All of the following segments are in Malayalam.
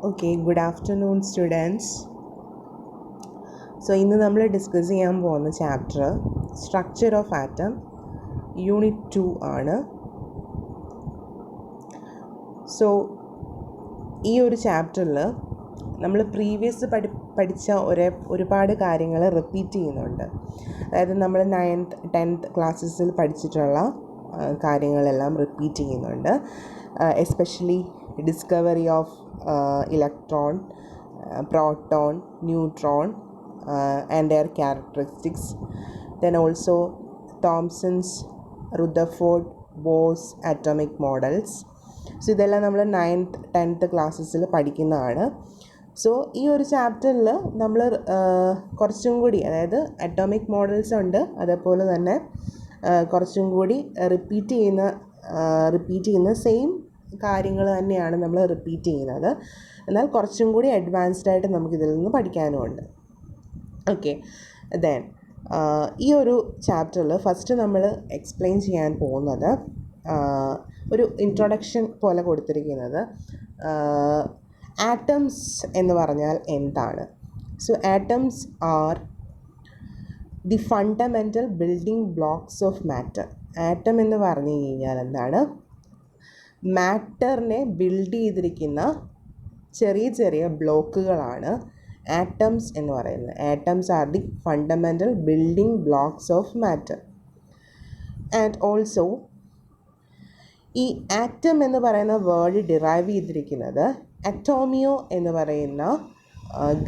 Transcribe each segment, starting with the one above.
Okay, good afternoon students. So ഇന്ന് നമ്മൾ ഡിസ്കസ് ചെയ്യാൻ പോകുന്ന chapter structure of atom unit 2 ആണ്. സോ ഈ ഒരു ചാപ്റ്ററിൽ നമ്മൾ പ്രീവിയസ് പഠിച്ച ഒരുപാട് കാര്യങ്ങൾ റിപ്പീറ്റ് ചെയ്യുന്നുണ്ട്. അതായത് നമ്മൾ 9th 10th ക്ലാസ്സസിൽ പഠിച്ചിട്ടുള്ള കാര്യങ്ങളെല്ലാം റിപ്പീറ്റ് ചെയ്യുന്നുണ്ട്. Especially discovery of electron, proton, neutron and their characteristics. Then also Thomson's, Rutherford, Bose atomic models. So ഇതെല്ലാം നമ്മൾ 9th 10th ക്ലാസ്സസിൽ പഠിക്കുന്നതാണ്. സോ ഈ ഒരു ചാപ്റ്ററിൽ നമ്മൾ കുറച്ചും കൂടി, അതായത് അറ്റോമിക് മോഡൽസ് ഉണ്ട്, അതേപോലെ തന്നെ കുറച്ചും കൂടി റിപ്പീറ്റ് ചെയ്യുന്ന സെയിം കാര്യങ്ങൾ തന്നെയാണ് നമ്മൾ റിപ്പീറ്റ് ചെയ്യുന്നത്. എന്നാൽ കുറച്ചും കൂടി അഡ്വാൻസ്ഡ് ആയിട്ട് നമുക്കിതിൽ നിന്ന് പഠിക്കാനുമുണ്ട്. ഓക്കെ, ദെൻ ഈ ഒരു ചാപ്റ്ററിൽ ഫസ്റ്റ് നമ്മൾ എക്സ്പ്ലെയിൻ ചെയ്യാൻ പോകുന്നത് ഒരു ഇൻട്രൊഡക്ഷൻ പോലെ കൊടുത്തിരിക്കുന്നത് ആറ്റംസ് എന്ന് പറഞ്ഞാൽ എന്താണ്. So atoms are the fundamental building blocks of matter. Atom എന്ന് പറഞ്ഞു കഴിഞ്ഞാൽ എന്താണ്? മാറ്ററിനെ ബിൽഡ് ചെയ്തിരിക്കുന്ന ചെറിയ ചെറിയ ബ്ലോക്കുകളാണ് ആറ്റംസ് എന്ന് പറയുന്നത്. Atoms are the fundamental building blocks of matter. And also ഈ ആറ്റം എന്ന് പറയുന്ന വേർഡ് ഡിറൈവ് ചെയ്തിരിക്കുന്നത് അറ്റോമിയോ എന്ന് പറയുന്ന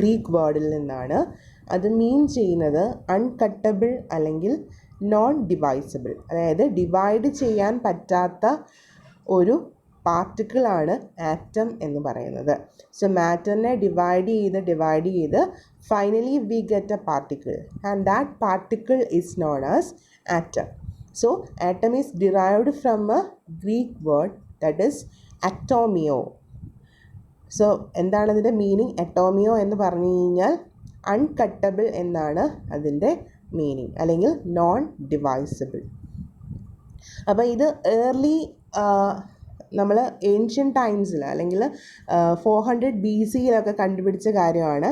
ഗ്രീക്ക് വേർഡിൽ നിന്നാണ്. അത് മീൻ ചെയ്യുന്നത് അൺകട്ടബിൾ അല്ലെങ്കിൽ നോൺ ഡിവൈസബിൾ, അതായത് ഡിവൈഡ് ചെയ്യാൻ പറ്റാത്ത ഒരു പാർട്ടിക്കിളാണ് ആറ്റം എന്ന് പറയുന്നത്. സോ മാറ്ററിനെ ഡിവൈഡ് ചെയ്ത് finally we get a particle and that particle is known as atom. So atom is derived from a Greek word that is atomio. So എന്താണ് അതിൻ്റെ മീനിങ്? അറ്റോമിയോ എന്ന് പറഞ്ഞു കഴിഞ്ഞാൽ അൺകട്ടബിൾ എന്നാണ് അതിൻ്റെ മീനിങ്, അല്ലെങ്കിൽ നോൺ ഡിവൈസബിൾ. അപ്പോൾ ഇത് ഏർലി നമ്മൾ ഏൻഷ്യൻ ടൈംസിൽ അല്ലെങ്കിൽ 400 BC കണ്ടുപിടിച്ച കാര്യമാണ്.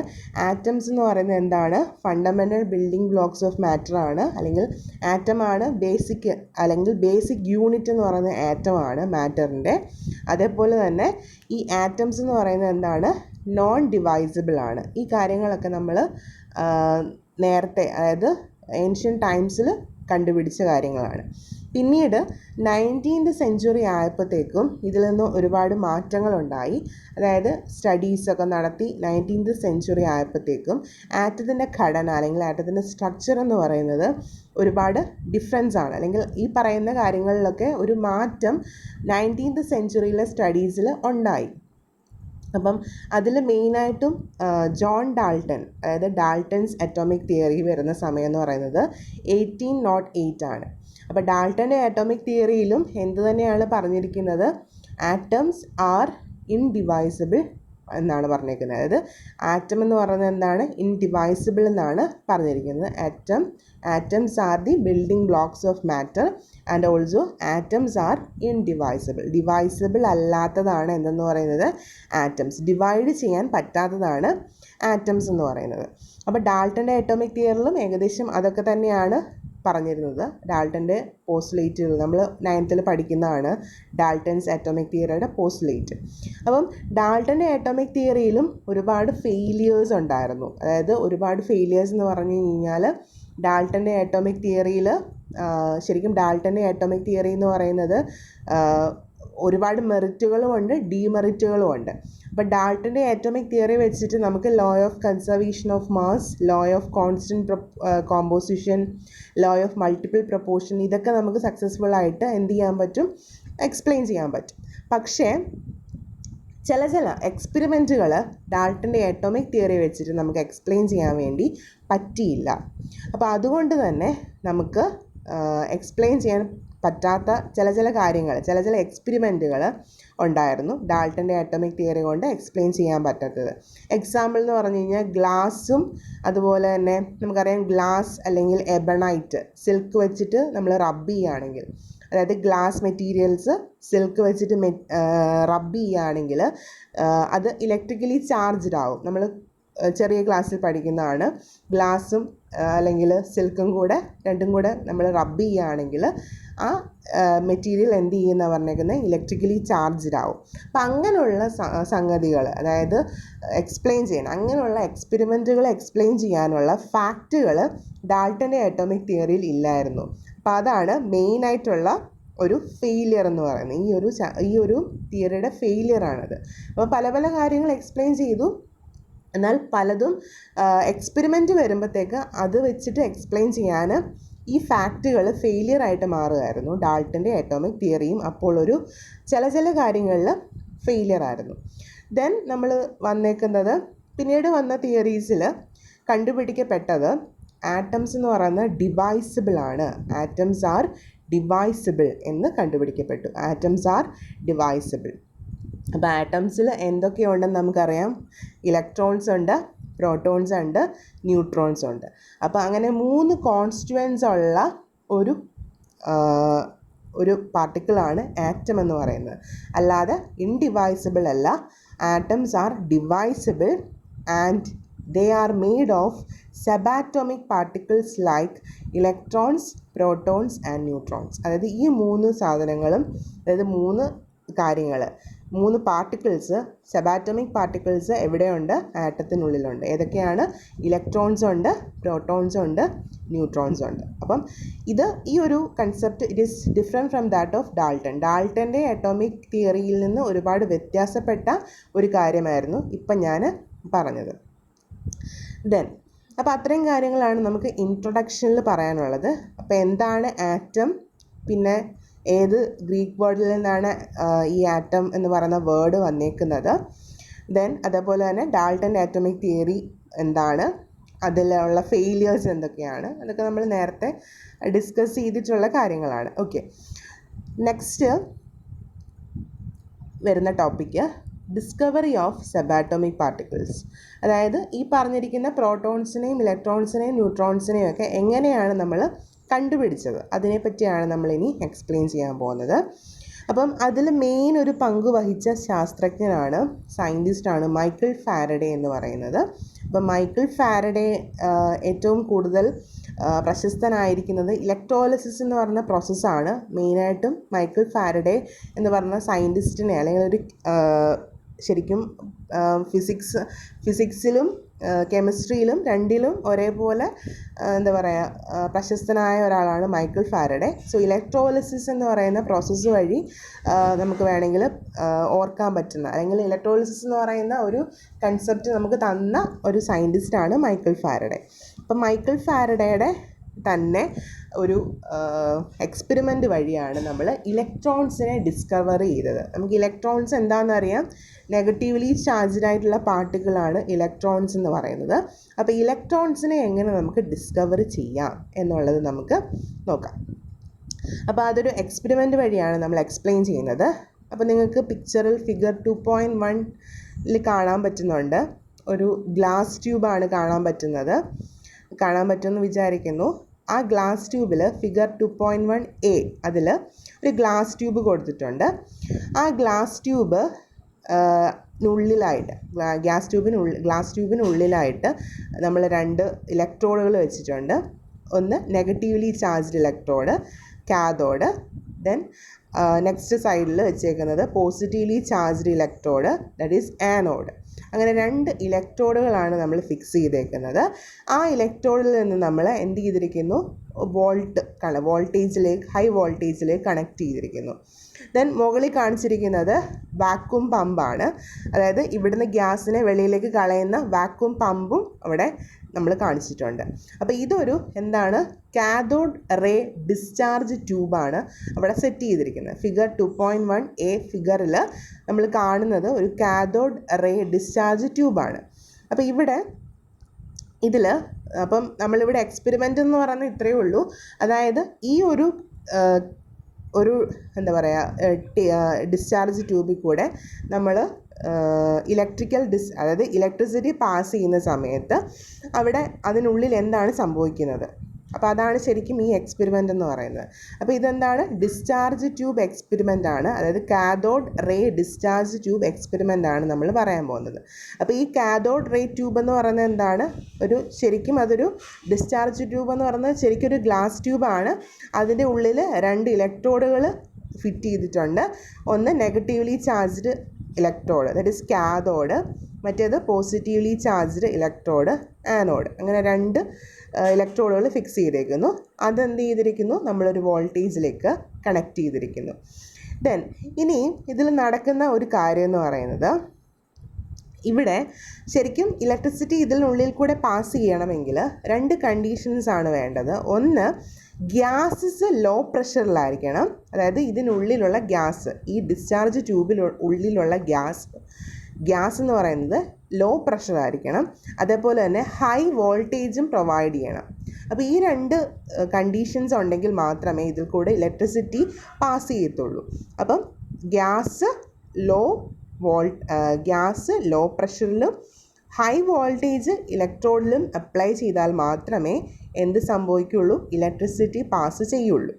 ആറ്റംസ് എന്ന് പറയുന്നത് എന്താണ്? Fundamental building blocks of matter ആണ്, അല്ലെങ്കിൽ ആറ്റമാണ് ബേസിക്, അല്ലെങ്കിൽ ബേസിക് യൂണിറ്റ് എന്ന് പറയുന്നത് ആറ്റമാണ് മാറ്ററിൻ്റെ. അതേപോലെ തന്നെ ഈ ആറ്റംസ് എന്ന് പറയുന്നത് എന്താണ്? നോൺ ഡിവൈസിബിൾ ആണ്. ഈ കാര്യങ്ങളൊക്കെ നമ്മൾ നേരത്തെ, അതായത് ഏൻഷ്യൻ ടൈംസിൽ കണ്ടുപിടിച്ച കാര്യങ്ങളാണ്. പിന്നീട് 19th സെഞ്ച്വറി ആയപ്പോഴത്തേക്കും ഇതിൽ നിന്ന് ഒരുപാട് മാറ്റങ്ങളുണ്ടായി. അതായത് സ്റ്റഡീസൊക്കെ നടത്തി 19th സെഞ്ച്വറി ആയപ്പോഴത്തേക്കും ആറ്റത്തിൻ്റെ ഘടന അല്ലെങ്കിൽ ആറ്റത്തിൻ്റെ സ്ട്രക്ചർ എന്ന് പറയുന്നത് ഒരുപാട് ഡിഫറൻസ് ആണ്, അല്ലെങ്കിൽ ഈ പറയുന്ന കാര്യങ്ങളിലൊക്കെ ഒരു മാറ്റം 19th സെഞ്ച്വറിയിലെ സ്റ്റഡീസിൽ ഉണ്ടായി. അപ്പം അതിൽ മെയിനായിട്ടും ജോൺ ഡാൾട്ടൺ, അതായത് ഡാൾട്ടൺസ് അറ്റോമിക് തിയറി വരുന്ന സമയം എന്ന് പറയുന്നത് 1808 ആണ്. അപ്പോൾ ഡാൾട്ടൻ്റെ അറ്റോമിക് തിയറിയിലും എന്ത് തന്നെയാണ് പറഞ്ഞിരിക്കുന്നത്? ആറ്റംസ് ആർ ഇൻഡിവൈസിബിൾ എന്നാണ് പറഞ്ഞിരിക്കുന്നത്. അതായത് ആറ്റം എന്ന് പറയുന്നത് എന്താണ്? ഇൻഡിവൈസിബിൾ എന്നാണ് പറഞ്ഞിരിക്കുന്നത്. Atoms are the building blocks of matter and also atoms are indivisible. Divisible അല്ലാത്തതാണ് എന്തെന്ന് പറയുന്നത്? ആറ്റംസ്. ഡിവൈഡ് ചെയ്യാൻ പറ്റാത്തതാണ് ആറ്റംസ് എന്ന് പറയുന്നത്. അപ്പോൾ ഡാൾട്ടൻ്റെ അറ്റോമിക് തിയറിയിലും ഏകദേശം അതൊക്കെ തന്നെയാണ് പറഞ്ഞിരുന്നത്. ഡാൾട്ടൻ്റെ പോസ്റ്റുലേറ്റുകൾ നമ്മൾ 9th പഠിക്കുന്നതാണ്, ഡാൾട്ടൺസ് അറ്റോമിക് തിയറിയുടെ പോസ്റ്റുലേറ്റ്. അപ്പം ഡാൾട്ടൻ്റെ അറ്റോമിക് തിയറിയിലും ഒരുപാട് ഫെയിലിയേഴ്സ് ഉണ്ടായിരുന്നു. അതായത് ഒരുപാട് ഫെയിലിയേഴ്സ് എന്ന് പറഞ്ഞു കഴിഞ്ഞാൽ ഡാൾട്ടൻ്റെ അറ്റോമിക് തിയറിയിൽ, ശരിക്കും ഡാൾട്ടൻ്റെ അറ്റോമിക് തിയറി എന്ന് പറയുന്നത് ഒരുപാട് മെറിറ്റുകളും ഉണ്ട്, ഡീമെറിറ്റുകളും ഉണ്ട്. അപ്പോൾ ഡാൾട്ടൻ്റെ അറ്റോമിക് തിയറി വെച്ചിട്ട് നമുക്ക് law of conservation of mass, law of constant composition, law of multiple proportion, ഇതൊക്കെ നമുക്ക് സക്സസ്ഫുൾ ആയിട്ട് എന്ത് ചെയ്യാൻ പറ്റും? എക്സ്പ്ലെയിൻ ചെയ്യാൻ പറ്റും. പക്ഷേ ചില എക്സ്പെരിമെൻറ്റുകൾ ഡാൾട്ടൻ്റെ അറ്റോമിക് തിയറി വെച്ചിട്ട് നമുക്ക് എക്സ്പ്ലെയിൻ ചെയ്യാൻ വേണ്ടി പറ്റിയില്ല. അപ്പോൾ അതുകൊണ്ട് തന്നെ നമുക്ക് എക്സ്പ്ലെയിൻ ചെയ്യാൻ പറ്റാത്ത ചില കാര്യങ്ങൾ, ചില എക്സ്പെരിമെൻറ്റുകൾ ഉണ്ടായിരുന്നു ഡാൾട്ടൻ്റെ ആറ്റോമിക് തിയറി കൊണ്ട് എക്സ്പ്ലെയിൻ ചെയ്യാൻ പറ്റാത്തത്. എക്സാമ്പിൾ എന്ന് പറഞ്ഞു കഴിഞ്ഞാൽ ഗ്ലാസും അതുപോലെ തന്നെ നമുക്കറിയാം ഗ്ലാസ് അല്ലെങ്കിൽ എബണൈറ്റ് സിൽക്ക് വെച്ചിട്ട് നമ്മൾ റബ്ബ് ചെയ്യുകയാണെങ്കിൽ, അതായത് ഗ്ലാസ് മെറ്റീരിയൽസ് സിൽക്ക് വെച്ചിട്ട് റബ്ബ് ചെയ്യുകയാണെങ്കിൽ അത് ഇലക്ട്രിക്കലി ചാർജ്ഡ് ആവും. നമ്മൾ ചെറിയ ക്ലാസ്സിൽ പഠിക്കുന്നതാണ്. ഗ്ലാസും അല്ലെങ്കിൽ സിൽക്കും കൂടെ രണ്ടും കൂടെ നമ്മൾ റബ്ബ് ചെയ്യുകയാണെങ്കിൽ ആ മെറ്റീരിയൽ എന്ത് ചെയ്യുന്ന പറഞ്ഞേക്കുന്നത് ഇലക്ട്രിക്കലി ചാർജ്ഡ് ആവും. അപ്പം അങ്ങനെയുള്ള സംഗതികൾ, അതായത് എക്സ്പ്ലെയിൻ ചെയ്യണം, അങ്ങനെയുള്ള എക്സ്പെരിമെൻറ്റുകൾ എക്സ്പ്ലെയിൻ ചെയ്യാനുള്ള ഫാക്റ്റുകൾ ഡാൾട്ടൻ്റെ ആറ്റോമിക് തിയറിയിൽ ഇല്ലായിരുന്നു. അപ്പം അതാണ് മെയിനായിട്ടുള്ള ഒരു ഫെയിലിയർ എന്ന് പറയുന്നത്. ഈ ഒരു തിയറിയുടെ ഫെയിലിയറാണത്. അപ്പോൾ പല കാര്യങ്ങൾ എക്സ്പ്ലെയിൻ ചെയ്തു, എന്നാൽ പലതും എക്സ്പെരിമെൻറ്റ് വരുമ്പോഴത്തേക്ക് അത് വെച്ചിട്ട് എക്സ്പ്ലെയിൻ ചെയ്യാൻ ഈ ഫാക്റ്റുകൾ ഫെയിലിയറായിട്ട് മാറുമായിരുന്നു. ഡാൾട്ടൻ്റെ ആറ്റോമിക് തിയറിയും അപ്പോൾ ഒരു ചില കാര്യങ്ങളിൽ ഫെയിലിയറായിരുന്നു. ദെൻ നമ്മൾ വന്നേക്കുന്നത് പിന്നീട് വന്ന തിയറീസിൽ കണ്ടുപിടിക്കപ്പെട്ടത് ആറ്റംസ് എന്ന് പറയുന്നത് ഡിവൈസിബിൾ ആണ്. ആറ്റംസ് ആർ ഡിവൈസിബിൾ എന്ന് കണ്ടുപിടിക്കപ്പെട്ടു. Atoms are ഡിവൈസിബിൾ. അപ്പോൾ ആറ്റംസിൽ എന്തൊക്കെയുണ്ടെന്ന് നമുക്കറിയാം. ഇലക്ട്രോൺസ് ഉണ്ട്, പ്രോട്ടോൺസ് ഉണ്ട്, ന്യൂട്രോൺസ് ഉണ്ട്. അപ്പോൾ അങ്ങനെ 3 കോൺസ്റ്റുവൻസ് ഉള്ള ഒരു പാർട്ടിക്കിളാണ് ആറ്റം എന്ന് പറയുന്നത്. അല്ലാതെ ഇൻഡിവൈസിബിൾ അല്ല. Atoms are divisible and they are made of subatomic particles like electrons, protons and neutrons. അതായത് ഈ 3 സാധനങ്ങളും, അതായത് 3 കാര്യങ്ങൾ, 3 പാർട്ടിക്കിൾസ്, സബാറ്റോമിക് പാർട്ടിക്കിൾസ് എവിടെയുണ്ട്? ആറ്റത്തിനുള്ളിലുണ്ട്. ഏതൊക്കെയാണ്? ഇലക്ട്രോൺസ് ഉണ്ട്, പ്രോട്ടോൺസ് ഉണ്ട്, ന്യൂട്രോൺസ് ഉണ്ട്. അപ്പം ഈ ഒരു concept it is different from that of Dalton. ഡാൾട്ടൻ്റെ അറ്റോമിക് തിയറിയിൽ നിന്ന് ഒരുപാട് വ്യത്യാസപ്പെട്ട ഒരു കാര്യമായിരുന്നു ഇപ്പം ഞാൻ പറഞ്ഞത്. അപ്പോൾ അത്രയും കാര്യങ്ങളാണ് നമുക്ക് ഇൻട്രൊഡക്ഷനിൽ പറയാനുള്ളത്. അപ്പോൾ എന്താണ് ആറ്റം, പിന്നെ ഏത് ഗ്രീക്ക് വേർഡിൽ നിന്നാണ് ഈ ആറ്റം എന്ന് പറയുന്ന വേർഡ് വന്നേക്കുന്നത്, ദെൻ അതേപോലെ തന്നെ ഡാൾട്ടൻ്റെ ആറ്റോമിക് തിയറി എന്താണ്, അതിലുള്ള ഫെയിലിയേഴ്സ് എന്തൊക്കെയാണ്, അതൊക്കെ നമ്മൾ നേരത്തെ ഡിസ്കസ് ചെയ്തിട്ടുള്ള കാര്യങ്ങളാണ്. ഓക്കെ, നെക്സ്റ്റ് വരുന്ന topic discovery of subatomic particles. അതായത് ഈ പറഞ്ഞിരിക്കുന്ന പ്രോട്ടോൺസിനെയും ഇലക്ട്രോൺസിനെയും ന്യൂട്രോൺസിനെയും ഒക്കെ എങ്ങനെയാണ് നമ്മൾ കണ്ടുപിടിച്ചത്, അതിനെപ്പറ്റിയാണ് നമ്മളിനി എക്സ്പ്ലെയിൻ ചെയ്യാൻ പോകുന്നത്. അപ്പം അതിൽ മെയിൻ ഒരു പങ്ക് വഹിച്ച ശാസ്ത്രജ്ഞനാണ്, സയൻറ്റിസ്റ്റാണ് മൈക്കിൾ ഫാരഡേ എന്ന് പറയുന്നത്. അപ്പം മൈക്കിൾ ഫാരഡേ ഏറ്റവും കൂടുതൽ പ്രശസ്തനായിരിക്കുന്നത് ഇലക്ട്രോലിസിസ് എന്ന് പറയുന്ന പ്രോസസ്സാണ്. മെയിനായിട്ടും മൈക്കിൾ ഫാരഡേ എന്ന് പറഞ്ഞ സയൻറ്റിസ്റ്റിനെ, അല്ലെങ്കിൽ ഒരു ശരിക്കും ഫിസിക്സിലും കെമിസ്ട്രിയിലും രണ്ടിലും ഒരേപോലെ എന്താ പറയുക പ്രശസ്തനായ ഒരാളാണ് മൈക്കിൾ ഫാരഡേ. സോ ഇലക്ട്രോലിസിസ് എന്ന് പറയുന്ന പ്രോസസ്സ് വഴി നമുക്ക് വേണമെങ്കിൽ ഓർക്കാൻ പറ്റുന്ന, അല്ലെങ്കിൽ ഇലക്ട്രോലിസിസ് എന്ന് പറയുന്ന ഒരു കൺസെപ്റ്റ് നമുക്ക് തന്ന ഒരു സയൻറ്റിസ്റ്റാണ് മൈക്കിൾ ഫാരഡേ. അപ്പം മൈക്കിൾ ഫാരഡേയുടെ തന്നെ ഒരു എക്സ്പെരിമെൻ്റ് വഴിയാണ് നമ്മൾ ഇലക്ട്രോൺസിനെ ഡിസ്കവർ ചെയ്തത്. നമുക്ക് ഇലക്ട്രോൺസ് എന്താണെന്നറിയാം, നെഗറ്റീവ്ലി ചാർജ്ഡ് ആയിട്ടുള്ള പാർട്ടിക്കിളാണ് ഇലക്ട്രോൺസ് എന്ന് പറയുന്നത്. അപ്പോൾ ഇലക്ട്രോൺസിനെ എങ്ങനെ നമുക്ക് ഡിസ്കവർ ചെയ്യാം എന്നുള്ളത് നമുക്ക് നോക്കാം. അപ്പോൾ അതൊരു എക്സ്പെരിമെൻ്റ് വഴിയാണ് നമ്മൾ എക്സ്പ്ലെയിൻ ചെയ്യുന്നത്. അപ്പോൾ നിങ്ങൾക്ക് പിക്ചറിൽ ഫിഗർ 2.1 കാണാൻ പറ്റുന്നുണ്ട്. ഒരു ഗ്ലാസ് ട്യൂബാണ് കാണാൻ പറ്റുമെന്ന് വിചാരിക്കുന്നു. ആ ഗ്ലാസ് ട്യൂബിൽ ഫിഗർ 2.1a അതിൽ ഒരു ഗ്ലാസ് ട്യൂബ് കൊടുത്തിട്ടുണ്ട്. ആ ഗ്ലാസ് ട്യൂബ് നുള്ളിലായിട്ട് ഗ്ലാസ് ട്യൂബിനുള്ളിലായിട്ട് നമ്മൾ 2 ഇലക്ട്രോഡുകൾ വെച്ചിട്ടുണ്ട്. ഒന്ന് negatively charged electrode, cathode. Then next സൈഡിൽ വെച്ചേക്കുന്നത് positively charged electrode, that is anode. അങ്ങനെ 2 ഇലക്ട്രോഡുകളാണ് നമ്മൾ ഫിക്സ് ചെയ്തേക്കുന്നത്. ആ ഇലക്ട്രോഡിൽ നിന്ന് നമ്മൾ എന്ത് ചെയ്തിരിക്കുന്നു, ഹൈ വോൾട്ടേജിലേക്ക് കണക്ട് ചെയ്തിരിക്കുന്നു. ദെൻ മുകളിൽ കാണിച്ചിരിക്കുന്നത് വാക്വം പമ്പാണ്. അതായത് ഇവിടുന്ന് ഗ്യാസിനെ വെളിയിലേക്ക് കളയുന്ന വാക്വം പമ്പും അവിടെ നമ്മൾ കാണിച്ചിട്ടുണ്ട്. അപ്പോൾ ഇതൊരു എന്താണ്, കാഥോഡ് റേ ഡിസ്ചാർജ് ട്യൂബാണ് അവിടെ സെറ്റ് ചെയ്തിരിക്കുന്നത്. ഫിഗർ 2.1a ഫിഗറിൽ നമ്മൾ കാണുന്നത് ഒരു കാഥോഡ് റേ ഡിസ്ചാർജ് ട്യൂബാണ്. അപ്പോൾ അപ്പം നമ്മളിവിടെ എക്സ്പെരിമെൻ്റ് എന്ന് പറയുന്നത് ഇത്രയേ ഉള്ളൂ. അതായത് ഈ ഒരു ഒരു എന്താ പറയുക ഡിസ്ചാർജ് ട്യൂബിൽ കൂടെ നമ്മൾ അതായത് ഇലക്ട്രിസിറ്റി പാസ് ചെയ്യുന്ന സമയത്ത് അവിടെ അതിനുള്ളിൽ എന്താണ് സംഭവിക്കുന്നത്. അപ്പോൾ അതാണ് ശരിക്കും ഈ എക്സ്പെരിമെൻ്റ് എന്ന് പറയുന്നത്. അപ്പോൾ ഇതെന്താണ്, ഡിസ്ചാർജ് ട്യൂബ് എക്സ്പെരിമെൻ്റ് ആണ്, അതായത് cathode ray discharge tube experiment ആണ് നമ്മൾ പറയാൻ പോകുന്നത്. അപ്പോൾ ഈ കാഥോഡ് റേ ട്യൂബ് എന്ന് പറയുന്നത് എന്താണ്, ശരിക്കും അതൊരു ഡിസ്ചാർജ് ട്യൂബ് എന്ന് പറയുന്നത് ശരിക്കും ഒരു ഗ്ലാസ് ട്യൂബാണ്. അതിൻ്റെ ഉള്ളിൽ 2 ഇലക്ട്രോഡുകൾ ഫിറ്റ് ചെയ്തിട്ടുണ്ട്. ഒന്ന് negatively charged electrode, that is cathode, മറ്റേത് പോസിറ്റീവ്ലി ചാർജ്ഡ് ഇലക്ട്രോഡ് ആനോഡ്. അങ്ങനെ 2 ഇലക്ട്രോഡുകൾ ഫിക്സ് ചെയ്തേക്കുന്നു. അതെന്ത് ചെയ്തിരിക്കുന്നു, നമ്മളൊരു വോൾട്ടേജിലേക്ക് കണക്ട് ചെയ്തിരിക്കുന്നു. ദെൻ ഇനി ഇതിൽ നടക്കുന്ന ഒരു കാര്യം എന്ന് പറയുന്നത്, ഇവിടെ ശരിക്കും ഇലക്ട്രിസിറ്റി ഇതിനുള്ളിൽ കൂടെ പാസ് ചെയ്യണമെങ്കിൽ 2 കണ്ടീഷൻസ് ആണ് വേണ്ടത്. ഒന്ന്, ഗ്യാസസ് ലോ പ്രഷറിലായിരിക്കണം, അതായത് ഇതിനുള്ളിലുള്ള ഗ്യാസ്, ഈ ഡിസ്ചാർജ് ഉള്ളിലുള്ള ഗ്യാസ് എന്ന് പറയുന്നത് ലോ പ്രഷർ ആയിരിക്കണം. അതേപോലെ തന്നെ ഹൈ വോൾട്ടേജും പ്രൊവൈഡ് ചെയ്യണം. അപ്പോൾ ഈ 2 കണ്ടീഷൻസ് ഉണ്ടെങ്കിൽ മാത്രമേ ഇതിൽ കൂടെ ഇലക്ട്രിസിറ്റി പാസ് ചെയ്യത്തുള്ളൂ. അപ്പം ഗ്യാസ് ലോ പ്രഷറിലും ഹൈ വോൾട്ടേജ് ഇലക്ട്രോഡിലും അപ്ലൈ ചെയ്താൽ മാത്രമേ എന്ത് സംഭവിക്കുകയുള്ളൂ, ഇലക്ട്രിസിറ്റി പാസ് ചെയ്യുള്ളൂ.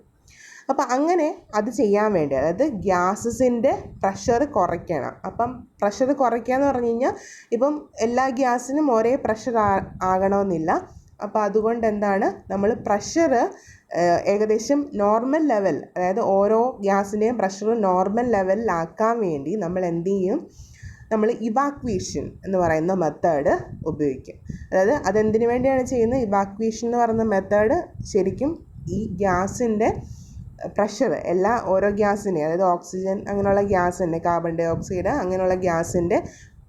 അപ്പം അങ്ങനെ അത് ചെയ്യാൻ വേണ്ടി, അതായത് ഗ്യാസസിൻ്റെ പ്രഷർ കുറയ്ക്കണം. അപ്പം പ്രഷർ കുറയ്ക്കുക എന്ന് പറഞ്ഞു കഴിഞ്ഞാൽ ഇപ്പം എല്ലാ ഗ്യാസിനും ഒരേ പ്രഷർ ആകണമെന്നില്ല. അപ്പോൾ അതുകൊണ്ട് എന്താണ്, നമ്മൾ പ്രഷർ ഏകദേശം നോർമൽ ലെവൽ, അതായത് ഓരോ ഗ്യാസിൻ്റെയും പ്രഷർ നോർമൽ ലെവലിലാക്കാൻ വേണ്ടി നമ്മൾ എന്ത് ചെയ്യും, നമ്മൾ ഇവാക്വേഷൻ എന്ന് പറയുന്ന മെത്തേഡ് ഉപയോഗിക്കും. അതായത് അതെന്തിനു വേണ്ടിയാണ് ചെയ്യുന്നത്, ഇവാക്വേഷൻ എന്ന് പറയുന്ന മെത്തേഡ് ശരിക്കും ഈ ഗ്യാസിൻ്റെ പ്രഷർ ഓരോ ഗ്യാസിൻ്റെ, അതായത് ഓക്സിജൻ അങ്ങനെയുള്ള ഗ്യാസിൻ്റെ, കാർബൺ ഡൈ ഓക്സൈഡ് അങ്ങനെയുള്ള ഗ്യാസിൻ്റെ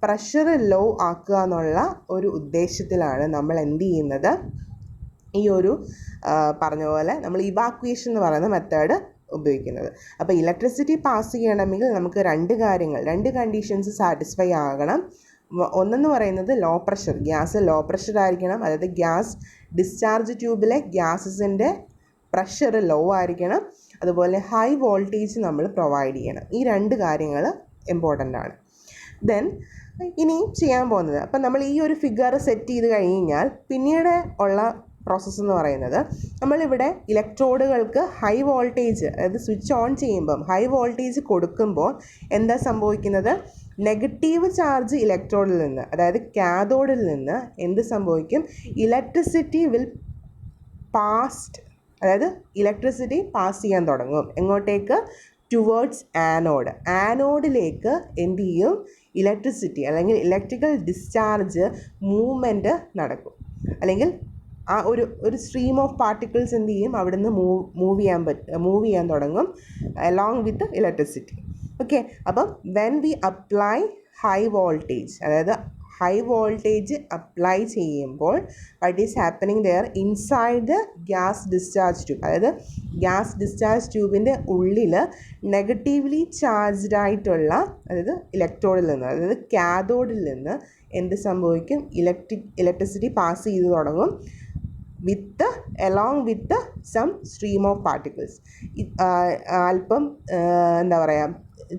പ്രഷർ ലോ ആക്കുക എന്നുള്ള ഒരു ഉദ്ദേശത്തിലാണ് നമ്മൾ എന്ത് ചെയ്യുന്നത്, ഈ ഒരു പറഞ്ഞ പോലെ നമ്മൾ ഇവാക്വേഷൻ എന്ന് പറയുന്ന മെത്തേഡ് ഉപയോഗിക്കുന്നത്. അപ്പോൾ ഇലക്ട്രിസിറ്റി പാസ് ചെയ്യണമെങ്കിൽ നമുക്ക് 2 കണ്ടീഷൻസ് സാറ്റിസ്ഫൈ ആകണം. ഒന്നെന്ന് പറയുന്നത് low pressure, gas low pressure ആയിരിക്കണം, അതായത് ഗ്യാസ് ഡിസ്ചാർജ് ട്യൂബിലെ ഗ്യാസസിൻ്റെ പ്രഷർ ലോ ആയിരിക്കണം. അതുപോലെ ഹൈ വോൾട്ടേജ് നമ്മൾ പ്രൊവൈഡ് ചെയ്യണം. ഈ 2 കാര്യങ്ങൾ ഇമ്പോർട്ടൻ്റ് ആണ്. ദെൻ ഇനി ചെയ്യാൻ പോകുന്നത്, അപ്പം നമ്മൾ ഈ ഒരു ഫിഗർ സെറ്റ് ചെയ്ത് കഴിഞ്ഞാൽ പിന്നീട് ഉള്ള പ്രോസസ്സ് എന്ന് പറയുന്നത്, നമ്മളിവിടെ ഇലക്ട്രോഡുകൾക്ക് ഹൈ വോൾട്ടേജ്, അതായത് സ്വിച്ച് ഓൺ ചെയ്യുമ്പം ഹൈ വോൾട്ടേജ് കൊടുക്കുമ്പോൾ എന്താ സംഭവിക്കുന്നത്, നെഗറ്റീവ് ചാർജ് ഇലക്ട്രോഡിൽ നിന്ന്, അതായത് കാഥോഡിൽ നിന്ന് എന്ത് സംഭവിക്കും, ഇലക്ട്രിസിറ്റി വിൽ പാസ്ഡ്, അതായത് ഇലക്ട്രിസിറ്റി പാസ് ചെയ്യാൻ തുടങ്ങും. എങ്ങോട്ടേക്ക്, ടുവേർഡ്സ് ആനോഡിലേക്ക് എന്ത് ചെയ്യും, ഇലക്ട്രിസിറ്റി അല്ലെങ്കിൽ ഇലക്ട്രിക്കൽ ഡിസ്ചാർജ് മൂവ്മെൻറ്റ് നടക്കും. അല്ലെങ്കിൽ ആ ഒരു സ്ട്രീം ഓഫ് പാർട്ടിക്കിൾസ് എന്ത് ചെയ്യും, അവിടുന്ന് മൂവ് ചെയ്യാൻ തുടങ്ങും അലോങ് വിത്ത് ഇലക്ട്രിസിറ്റി. ഓക്കെ, അപ്പം when we apply high voltage, അതായത് ഹൈ വോൾട്ടേജ് അപ്ലൈ ചെയ്യുമ്പോൾ what is happening there inside the gas discharge tube, അതായത് ഗ്യാസ് ഡിസ്ചാർജ് ട്യൂബിൻ്റെ ഉള്ളിൽ നെഗറ്റീവ്ലി ചാർജ്ഡ് ആയിട്ടുള്ള, അതായത് ഇലക്ട്രോഡിൽ നിന്ന്, അതായത് കാഥോഡിൽ നിന്ന് എന്ത് സംഭവിക്കും, ഇലക്ട്രിസിറ്റി പാസ് ചെയ്ത് തുടങ്ങും along with some stream of particles. അല്പം എന്താ പറയുക,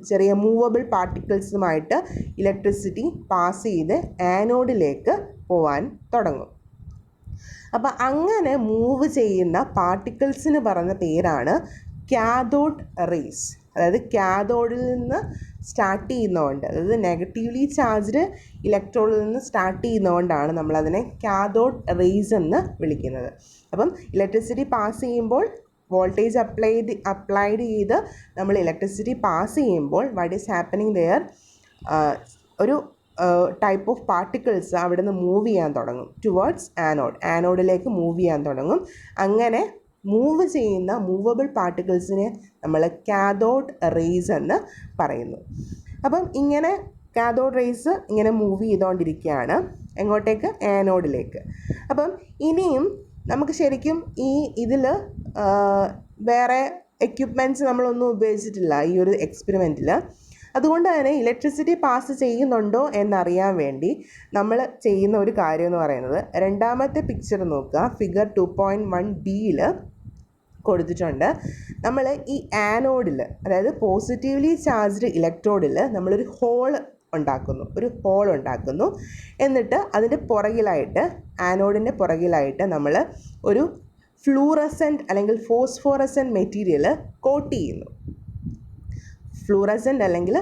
ചെറിയ മൂവബിൾ പാർട്ടിക്കിൾസുമായിട്ട് ഇലക്ട്രിസിറ്റി പാസ് ചെയ്ത് ആനോഡിലേക്ക് പോകാൻ തുടങ്ങും. അപ്പോൾ അങ്ങനെ മൂവ് ചെയ്യുന്ന പാർട്ടിക്കിൾസിന് പറയുന്ന പേരാണ് കാഥോഡ് റേസ്. അതായത് കാഥോഡിൽ നിന്ന് സ്റ്റാർട്ട് ചെയ്യുന്നതുകൊണ്ട്, അതായത് നെഗറ്റീവ്ലി ചാർജ്ഡ് ഇലക്ട്രോഡിൽ നിന്ന് സ്റ്റാർട്ട് ചെയ്യുന്നതുകൊണ്ടാണ് നമ്മളതിനെ കാഥോഡ് റേസ് എന്ന് വിളിക്കുന്നത്. അപ്പം ഇലക്ട്രിസിറ്റി പാസ് ചെയ്യുമ്പോൾ വോൾട്ടേജ് അപ്ലൈഡ് ചെയ്ത് നമ്മൾ ഇലക്ട്രിസിറ്റി പാസ് ചെയ്യുമ്പോൾ വാട്ട് ഈസ് ഹാപ്പനിങ് ദെയർ, ഒരു ടൈപ്പ് ഓഫ് പാർട്ടിക്കിൾസ് അവിടെ നിന്ന് മൂവ് ചെയ്യാൻ തുടങ്ങും ടുവേർഡ്സ് ആനോഡിലേക്ക് മൂവ് ചെയ്യാൻ തുടങ്ങും. അങ്ങനെ മൂവ് ചെയ്യുന്ന മൂവബിൾ പാർട്ടിക്കിൾസിനെ നമ്മൾ കാഥോഡ് റേസ് എന്ന് പറയുന്നു. അപ്പം ഇങ്ങനെ കാഥോഡ് റേസ് ഇങ്ങനെ മൂവ് ചെയ്തുകൊണ്ടിരിക്കുകയാണ് എങ്ങോട്ടേക്ക്, ആനോഡിലേക്ക്. അപ്പം ഇനിയും നമുക്ക് ശരിക്കും ഇതിൽ വേറെ എക്യുപ്മെൻറ്റ്സ് നമ്മളൊന്നും ഉപയോഗിച്ചിട്ടില്ല ഈ ഒരു എക്സ്പെരിമെൻറ്റിൽ. അതുകൊണ്ട് തന്നെ ഇലക്ട്രിസിറ്റി പാസ് ചെയ്യുന്നുണ്ടോ എന്നറിയാൻ വേണ്ടി നമ്മൾ ചെയ്യുന്ന ഒരു കാര്യം എന്ന് പറയുന്നത്, രണ്ടാമത്തെ പിക്ചർ നോക്കുക, ഫിഗർ 2.1 ബിയിൽ കൊടുത്തിട്ടുണ്ട്. നമ്മൾ ഈ ആനോഡിൽ, അതായത് പോസിറ്റീവ്ലി ചാർജ്ഡ് ഇലക്ട്രോഡിൽ നമ്മളൊരു ഹോൾ ഉണ്ടാക്കുന്നു. എന്നിട്ട് അതിൻ്റെ പുറകിലായിട്ട്, ആനോഡിൻ്റെ പുറകിലായിട്ട് നമ്മൾ ഒരു ഫ്ലൂറസെൻ്റ് അല്ലെങ്കിൽ ഫോസ്ഫോറസെൻ്റ് മെറ്റീരിയൽ കോട്ട് ചെയ്യുന്നു. ഫ്ലൂറസെൻ്റ് അല്ലെങ്കിൽ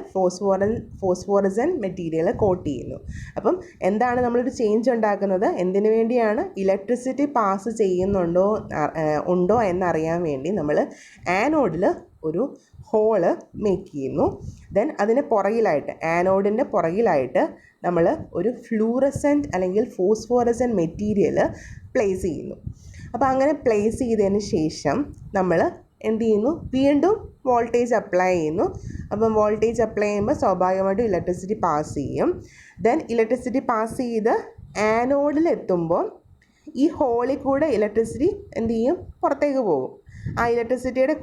ഫോസ്ഫോറസെൻ്റ് മെറ്റീരിയൽ കോട്ട് ചെയ്യുന്നു. അപ്പം എന്താണ് നമ്മളൊരു ചേഞ്ച് ഉണ്ടാക്കുന്നത്? എന്തിനു വേണ്ടിയാണ്? ഇലക്ട്രിസിറ്റി പാസ് ഉണ്ടോ എന്നറിയാൻ വേണ്ടി നമ്മൾ ആനോഡിൽ ഒരു ഹോള് മേക്ക് ചെയ്യുന്നു. ദെൻ അതിന് പുറകിലായിട്ട്, ആനോഡിൻ്റെ പുറകിലായിട്ട് നമ്മൾ ഒരു ഫ്ലൂറസെൻ്റ് അല്ലെങ്കിൽ ഫോസ്ഫോറസെൻ്റ് മെറ്റീരിയൽ പ്ലേസ് ചെയ്യുന്നു. അപ്പോൾ അങ്ങനെ പ്ലേസ് ചെയ്തതിന് ശേഷം നമ്മൾ എന്ത് ചെയ്യുന്നു? വീണ്ടും വോൾട്ടേജ് അപ്ലൈ ചെയ്യുന്നു. അപ്പം വോൾട്ടേജ് അപ്ലൈ ചെയ്യുമ്പോൾ സ്വാഭാവികമായിട്ടും ഇലക്ട്രിസിറ്റി പാസ് ചെയ്യും. ദെൻ ഇലക്ട്രിസിറ്റി പാസ് ചെയ്ത് ആനോഡിൽ എത്തുമ്പോൾ ഈ ഹോളിൽ കൂടെ ഇലക്ട്രിസിറ്റി എന്ത് ചെയ്യും? പുറത്തേക്ക് പോകും. ആ ഇലക്ട്രിസിറ്റിയുടെ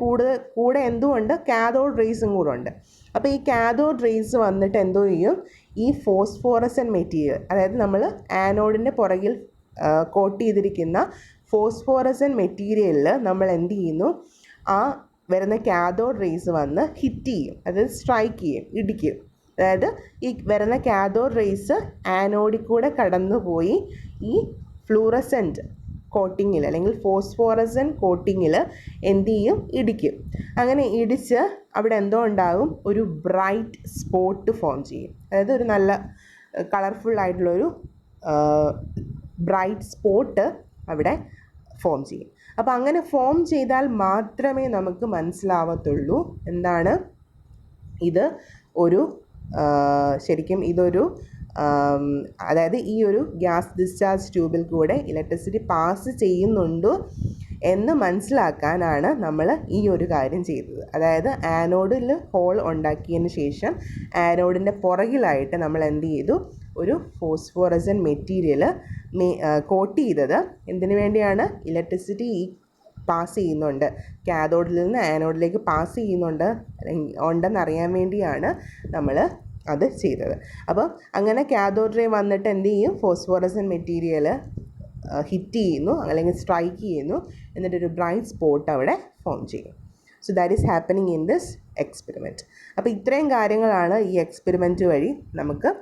കൂടെ എന്തുകൊണ്ട്? കാഥോഡ് റേസും കൂടെ ഉണ്ട്. അപ്പോൾ ഈ കാഥോഡ് റേസ് വന്നിട്ട് എന്തോ ചെയ്യും? ഈ ഫോസ്ഫോറസെൻ്റ് മെറ്റീരിയൽ, അതായത് നമ്മൾ ആനോഡിൻ്റെ പുറകിൽ കോട്ട് ചെയ്തിരിക്കുന്ന ഫോസ്ഫോറസെൻ്റ് മെറ്റീരിയലിൽ നമ്മൾ എന്ത് ചെയ്യുന്നു? ആ വരുന്ന കാഥോഡ് റേസ് വന്ന് ഹിറ്റ് ചെയ്യും, അതായത് സ്ട്രൈക്ക് ചെയ്യും, ഇടിക്കും. അതായത് ഈ വരുന്ന കാഥോഡ് റേസ് ആനോഡിൽ കൂടെ കടന്നുപോയി ഈ ഫ്ലൂറസെൻ്റ് കോട്ടിങ്ങിൽ അല്ലെങ്കിൽ ഫോസ്ഫോറസെൻ്റ് കോട്ടിങ്ങിൽ എന്ത് ചെയ്യും? ഇടിക്കും. അങ്ങനെ ഇടിച്ച് അവിടെ എന്തോ ഉണ്ടാകും? ഒരു ബ്രൈറ്റ് സ്പോട്ട് ഫോം ചെയ്യും. അതായത് ഒരു നല്ല കളർഫുള്ളായിട്ടുള്ളൊരു ബ്രൈറ്റ് സ്പോട്ട് അവിടെ ഫോം ചെയ്യും. അപ്പോൾ അങ്ങനെ ഫോം ചെയ്താൽ മാത്രമേ നമുക്ക് മനസ്സിലാവത്തുള്ളൂ എന്താണ് ഇത് ഒരു ശരിക്കും ഇതൊരു അതായത് ഈ ഒരു ഗ്യാസ് ഡിസ്ചാർജ് ട്യൂബിൽ കൂടെ ഇലക്ട്രിസിറ്റി പാസ് ചെയ്യുന്നുണ്ട് എന്ന് മനസ്സിലാക്കാനാണ് നമ്മൾ ഈ ഒരു കാര്യം ചെയ്തത്. അതായത് ആനോഡിൽ ഹോൾ ഉണ്ടാക്കിയതിന് ശേഷം ആനോഡിൻ്റെ പുറകിലായിട്ട് നമ്മൾ എന്ത് ചെയ്തു? ഒരു ഫോസ്ഫോറസെൻ്റ് മെറ്റീരിയൽ കോട്ട് ചെയ്തത് എന്തിനു വേണ്ടിയാണ്? ഇലക്ട്രിസിറ്റി പാസ് ചെയ്യുന്നുണ്ട്, കാഥോഡിൽ നിന്ന് ആനോഡിലേക്ക് പാസ് ഉണ്ടെന്നറിയാൻ വേണ്ടിയാണ് നമ്മൾ അത് ചെയ്തത്. അപ്പോൾ അങ്ങനെ കാഥോഡ് റേ വന്നിട്ട് എന്ത് ചെയ്യും? ഫോസ്ഫോറസെൻ്റ് മെറ്റീരിയൽ ഹിറ്റ് ചെയ്യുന്നു അല്ലെങ്കിൽ സ്ട്രൈക്ക് ചെയ്യുന്നു, എന്നിട്ടൊരു ബ്രൈറ്റ് സ്പോട്ട് അവിടെ ഫോം ചെയ്യും. So that is happening in this experiment. അപ്പോൾ ഇത്രയും കാര്യങ്ങളാണ് ഈ എക്സ്പെരിമെൻറ്റ് വഴി നമുക്ക്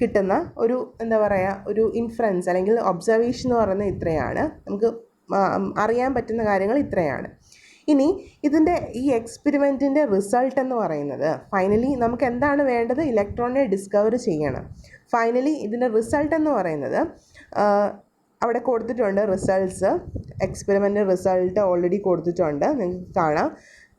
കിട്ടുന്ന ഒരു എന്താ പറയുക ഒരു ഇൻഫറൻസ് അല്ലെങ്കിൽ ഒബ്സർവേഷൻ എന്ന് പറയുന്നത് ഇത്രയാണ്. നമുക്ക് അറിയാൻ പറ്റുന്ന കാര്യങ്ങൾ ഇത്രയാണ്. ഇനി ഇതിൻ്റെ ഈ എക്സ്പെരിമെൻറ്റിൻ്റെ റിസൾട്ട് എന്ന് പറയുന്നത് ഫൈനലി നമുക്ക് എന്താണ് വേണ്ടത്? ഇലക്ട്രോണിനെ ഡിസ്കവർ ചെയ്യണം. ഫൈനലി ഇതിൻ്റെ റിസൾട്ട് എന്ന് പറയുന്നത് അവിടെ കൊടുത്തിട്ടുണ്ട്. റിസൾട്ട്സ്, എക്സ്പെരിമെൻ്റ് റിസൾട്ട് ഓൾറെഡി കൊടുത്തിട്ടുണ്ട്, നിങ്ങൾക്ക് കാണാം.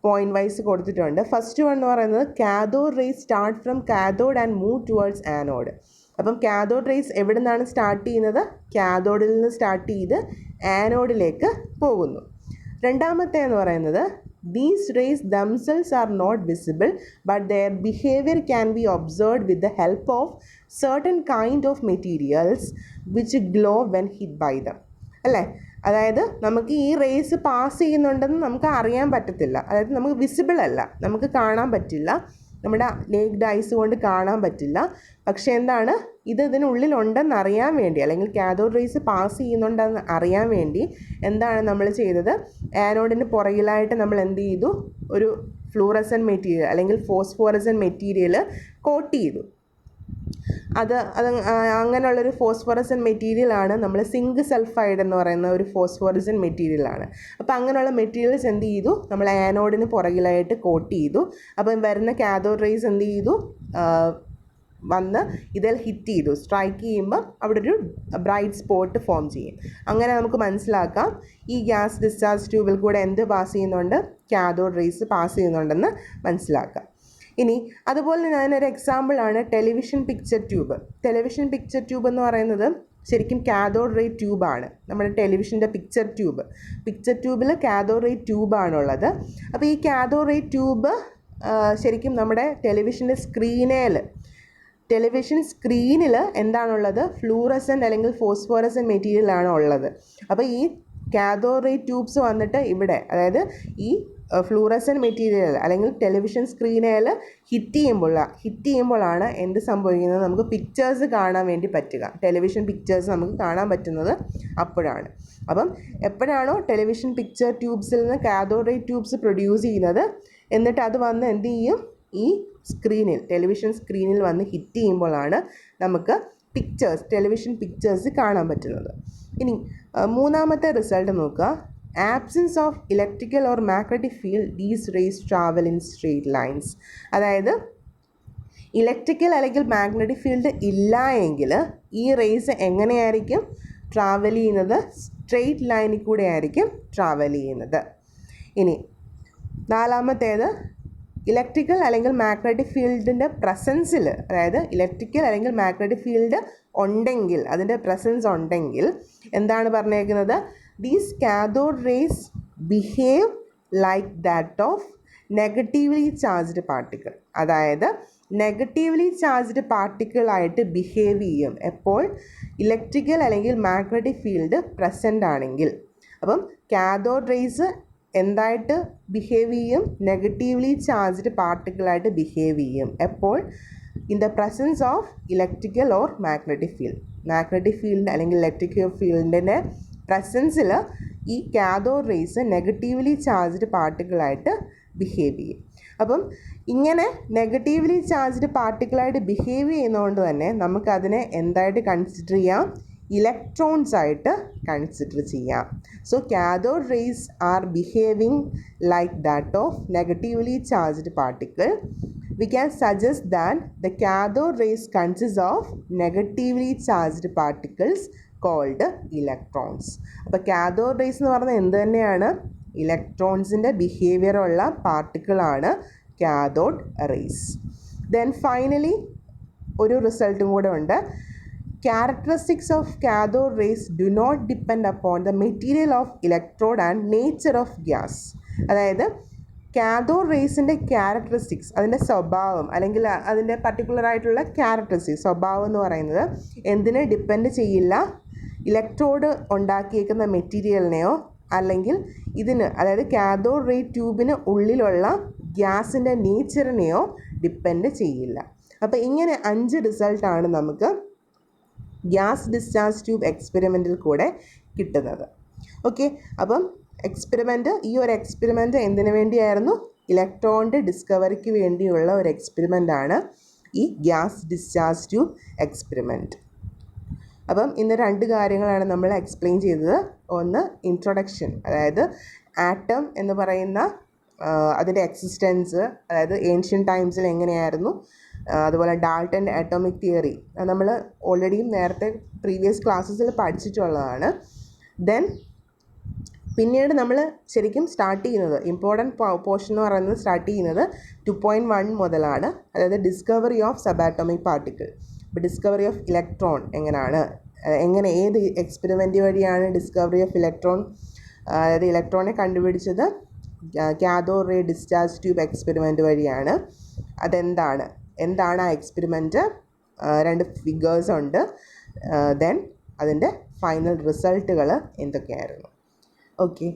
പോയിൻ്റ് വൈസ് കൊടുത്തിട്ടുണ്ട്. ഫസ്റ്റ് വൺ എന്ന് പറയുന്നത് cathode rays start from cathode and move towards anode. അപ്പം കാഥോഡ് റേസ് എവിടെ നിന്നാണ് സ്റ്റാർട്ട് ചെയ്യുന്നത്? കാഥോഡിൽ നിന്ന് സ്റ്റാർട്ട് ചെയ്ത് ആനോഡിലേക്ക് പോകുന്നു. രണ്ടാമത്തെ എന്ന് പറയുന്നത് these rays themselves are not visible but their behavior can be observed with the help of certain kind of materials which glow when hit by them. അല്ലേ? അതായത് നമുക്ക് ഈ റേസ് പാസ് ചെയ്യുന്നുണ്ടെന്ന് നമുക്ക് അറിയാൻ പറ്റത്തില്ല, അതായത് നമുക്ക് വിസിബിൾ അല്ല, നമുക്ക് കാണാൻ പറ്റില്ല, നമ്മുടെ നേക്ഡ് ഐസ് കൊണ്ട് കാണാൻ പറ്റില്ല. പക്ഷേ എന്താണ് ഇതിനുള്ളിൽ ഉണ്ടെന്ന് അറിയാൻ വേണ്ടി അല്ലെങ്കിൽ കാഥോഡ് റേസ് പാസ് ചെയ്യുന്നുണ്ടെന്ന് അറിയാൻ വേണ്ടി എന്താണ് നമ്മൾ ചെയ്തത്? ആനോഡിന് പുറകിലായിട്ട് നമ്മൾ എന്ത് ചെയ്തു? ഒരു ഫ്ലൂറസെൻ്റ് മെറ്റീരിയൽ അല്ലെങ്കിൽ ഫോസ്ഫോറസെൻ്റ് മെറ്റീരിയൽ കോട്ട് ചെയ്തു. അത് അങ്ങനെയുള്ളൊരു ഫോസ്ഫോറസെൻ്റ് മെറ്റീരിയലാണ് നമ്മൾ സിങ്ക് സൾഫൈഡ് എന്ന് പറയുന്ന ഒരു ഫോസ്ഫോറസെൻ്റ് മെറ്റീരിയലാണ്. അപ്പോൾ അങ്ങനെയുള്ള മെറ്റീരിയൽസ് എന്ത് ചെയ്തു? നമ്മൾ ആനോഡിന് പുറകിലായിട്ട് കോട്ട് ചെയ്തു. അപ്പം വരുന്ന കാഥോഡ് റേസ് എന്ത് ചെയ്തു? വന്ന് ഇതിൽ ഹിറ്റ് ചെയ്തു, സ്ട്രൈക്ക് ചെയ്യുമ്പോൾ അവിടെ ഒരു ബ്രൈറ്റ് സ്പോട്ട് ഫോം ചെയ്യും. അങ്ങനെ നമുക്ക് മനസ്സിലാക്കാം ഈ ഗ്യാസ് ഡിസ്ചാർജ് ട്യൂബിൽ കൂടെ എന്ത് പാസ് ചെയ്യുന്നുണ്ട്? കാഥോഡ് റേസ് പാസ് ചെയ്യുന്നുണ്ടെന്ന് മനസ്സിലാക്കാം. ഇനി അതുപോലെ ഞാനൊരു എക്സാമ്പിളാണ് television picture tube. Television picture tube എന്ന് പറയുന്നത് ശരിക്കും കാഥോഡ് റേ ട്യൂബാണ്. നമ്മുടെ ടെലിവിഷൻ്റെ പിക്ചർ ട്യൂബിൽ കാഥോഡ് റേ ട്യൂബാണുള്ളത്. അപ്പോൾ ഈ കാഥോഡ് റേ ട്യൂബ് ശരിക്കും നമ്മുടെ ടെലിവിഷൻ സ്ക്രീനിൽ എന്താണുള്ളത്? ഫ്ലൂറസെൻ്റ് അല്ലെങ്കിൽ ഫോസ്ഫോറസെൻ്റ് മെറ്റീരിയലാണ് ഉള്ളത്. അപ്പോൾ ഈ കാഥോഡ് റേ ട്യൂബ്സ് വന്നിട്ട് ഇവിടെ, അതായത് ഈ ഫ്ലൂറസൻ മെറ്റീരിയൽ അല്ലെങ്കിൽ ടെലിവിഷൻ സ്ക്രീനിൽ ഹിറ്റ് ചെയ്യുമ്പോഴാണ് എന്ത് സംഭവിക്കുന്നത്, നമുക്ക് പിക്ചേഴ്സ് കാണാൻ വേണ്ടി പറ്റുക. ടെലിവിഷൻ പിക്ചേഴ്സ് നമുക്ക് കാണാൻ പറ്റുന്നത് അപ്പോഴാണ്. അപ്പം എപ്പോഴാണോ ടെലിവിഷൻ പിക്ചർ ട്യൂബ്സിൽ നിന്ന് കാഥോഡ് റേ ട്യൂബ്സ് പ്രൊഡ്യൂസ് ചെയ്യുന്നത്, എന്നിട്ട് അത് വന്ന് എന്ത് ചെയ്യും, ഈ സ്ക്രീനിൽ, ടെലിവിഷൻ സ്ക്രീനിൽ വന്ന് ഹിറ്റ് ചെയ്യുമ്പോഴാണ് നമുക്ക് ടെലിവിഷൻ പിക്ചേഴ്സ് കാണാൻ പറ്റുന്നത്. ഇനി മൂന്നാമത്തെ റിസൾട്ട് നോക്കുക. Absence of electrical or magnetic field these rays travel in straight lines. അതായത് ഇലക്ട്രിക്കൽ അല്ലെങ്കിൽ മാഗ്നറ്റിക് ഫീൽഡ് ഇല്ല എങ്കിൽ ഈ റേസ് എങ്ങനെയായിരിക്കും ട്രാവൽ ചെയ്യുന്നത്? സ്ട്രെയിറ്റ് ലൈനിൽ കൂടെ ആയിരിക്കും ട്രാവൽ ചെയ്യുന്നത്. ഇനി നാലാമത്തേത്, ഇലക്ട്രിക്കൽ അല്ലെങ്കിൽ മാഗ്നറ്റിക് ഫീൽഡിൻ്റെ പ്രസൻസിൽ, അതായത് ഇലക്ട്രിക്കൽ അല്ലെങ്കിൽ മാഗ്നറ്റിക് ഫീൽഡ് ഉണ്ടെങ്കിൽ, അതിൻ്റെ പ്രസൻസ് ഉണ്ടെങ്കിൽ എന്താണ് പറഞ്ഞേക്കുന്നത്? These cathode rays behave like that of negatively charged particle. അതായത് നെഗറ്റീവ്ലി ചാർജ്ഡ് പാർട്ടിക്കിളായിട്ട് ബിഹേവ് ചെയ്യും എപ്പോൾ ഇലക്ട്രിക്കൽ അല്ലെങ്കിൽ മാഗ്നറ്റിക് ഫീൽഡ് പ്രസൻ്റ് ആണെങ്കിൽ. അപ്പം കാഥോഡ് റേസ് എന്തായിട്ട് ബിഹേവ് ചെയ്യും? നെഗറ്റീവ്ലി ചാർജ്ഡ് പാർട്ടിക്കിളായിട്ട് ബിഹേവ് ചെയ്യും എപ്പോൾ? In the presence of electrical or magnetic field. Magnetic field അല്ലെങ്കിൽ ഇലക്ട്രിക്കൽ ഫീൽഡിൻ്റെ പ്രസൻസിൽ ഈ കാഥോഡ് റേസ് നെഗറ്റീവ്ലി ചാർജ്ഡ് പാർട്ടിക്കിളായിട്ട് ബിഹേവ് ചെയ്യും. അപ്പം ഇങ്ങനെ നെഗറ്റീവ്ലി ചാർജ്ഡ് പാർട്ടിക്കിളായിട്ട് ബിഹേവ് ചെയ്യുന്നതുകൊണ്ട് തന്നെ നമുക്കതിനെ എന്തായിട്ട് കൺസിഡർ ചെയ്യാം? ഇലക്ട്രോൺസ് ആയിട്ട് കൺസിഡർ ചെയ്യാം. So cathode rays are behaving like that of negatively charged particle. We can suggest that the cathode rays consists of negatively charged particles called electrons. അപ്പോൾ കാഥോഡ് റേസ് എന്ന് പറഞ്ഞാൽ എന്ത് തന്നെയാണ്? ഇലക്ട്രോൺസിൻ്റെ ബിഹേവിയർ ഉള്ള പാർട്ടിക്കിളാണ് കാഥോഡ് റേസ്. ദെൻ ഫൈനലി ഒരു റിസൾട്ടും കൂടെ ഉണ്ട്. Characteristics of cathode rays do not depend upon the material of electrode and nature of gas. അതായത് കാഥോഡ് റേസിൻ്റെ ക്യാരക്ടറിസ്റ്റിക്സ്, അതിൻ്റെ സ്വഭാവം അല്ലെങ്കിൽ അതിൻ്റെ പർട്ടിക്കുലറായിട്ടുള്ള ക്യാരക്ടറിസ്റ്റിക്സ്, സ്വഭാവം എന്ന് പറയുന്നത് എന്തിനെ ഡിപ്പെൻഡ് ചെയ്യില്ല? ഇലക്ട്രോഡ് ഉണ്ടാക്കിയേക്കുന്ന മെറ്റീരിയലിനെയോ അല്ലെങ്കിൽ ഇതിന്, അതായത് കാഥോഡ് റേ ട്യൂബിന് ഉള്ളിലുള്ള ഗ്യാസിൻ്റെ നേച്ചറിനെയോ ഡിപ്പെൻഡ് ചെയ്യില്ല. അപ്പോൾ ഇങ്ങനെ 5 റിസൾട്ടാണ് നമുക്ക് ഗ്യാസ് ഡിസ്ചാർജ് ട്യൂബ് എക്സ്പെരിമെൻറ്റിൽ കൂടെ കിട്ടുന്നത്. ഓക്കെ, അപ്പം ഈ ഒരു എക്സ്പെരിമെൻറ്റ് എന്തിനു വേണ്ടിയായിരുന്നു? ഇലക്ട്രോണിൻ്റെ ഡിസ്കവറിക്ക് വേണ്ടിയുള്ള ഒരു എക്സ്പെരിമെൻ്റാണ് ഈ ഗ്യാസ് ഡിസ്ചാർജ് ട്യൂബ് എക്സ്പെരിമെൻറ്റ്. അപ്പം ഇന്ന് 2 കാര്യങ്ങളാണ് നമ്മൾ എക്സ്പ്ലെയിൻ ചെയ്തത്. ഒന്ന് ഇൻട്രൊഡക്ഷൻ, അതായത് ആറ്റം എന്ന് പറയുന്ന അതിൻ്റെ എക്സിസ്റ്റൻസ്, അതായത് ഏൻഷ്യൻ ടൈംസിൽ എങ്ങനെയായിരുന്നു, അതുപോലെ ഡാൾട്ടൻ്റെ അറ്റോമിക് തിയറി നമ്മൾ ഓൾറെഡി നേരത്തെ പ്രീവിയസ് ക്ലാസ്സസിൽ പഠിച്ചിട്ടുള്ളതാണ്. ദെൻ പിന്നീട് നമ്മൾ ശരിക്കും സ്റ്റാർട്ട് ചെയ്യുന്നത്, ഇമ്പോർട്ടൻറ്റ് പോർഷൻ എന്ന് പറയുന്നത് സ്റ്റാർട്ട് ചെയ്യുന്നത് 2.1 മുതലാണ്, അതായത് ഡിസ്കവറി ഓഫ് സബാറ്റോമിക് പാർട്ടിക്കിൾ. ഇപ്പോൾ ഡിസ്കവറി ഓഫ് ഇലക്ട്രോൺ ഏത് എക്സ്പെരിമെൻ്റ് വഴിയാണ് ഡിസ്കവറി ഓഫ് ഇലക്ട്രോൺ, അതായത് ഇലക്ട്രോണെ കണ്ടുപിടിച്ചത് cathode ray discharge tube experiment വഴിയാണ്. എന്താണ് ആ എക്സ്പെരിമെൻറ്റ്? 2 ഫിഗേഴ്സ് ഉണ്ട്. ദെൻ അതിൻ്റെ ഫൈനൽ റിസൾട്ടുകൾ എന്തൊക്കെയായിരുന്നു? Okay.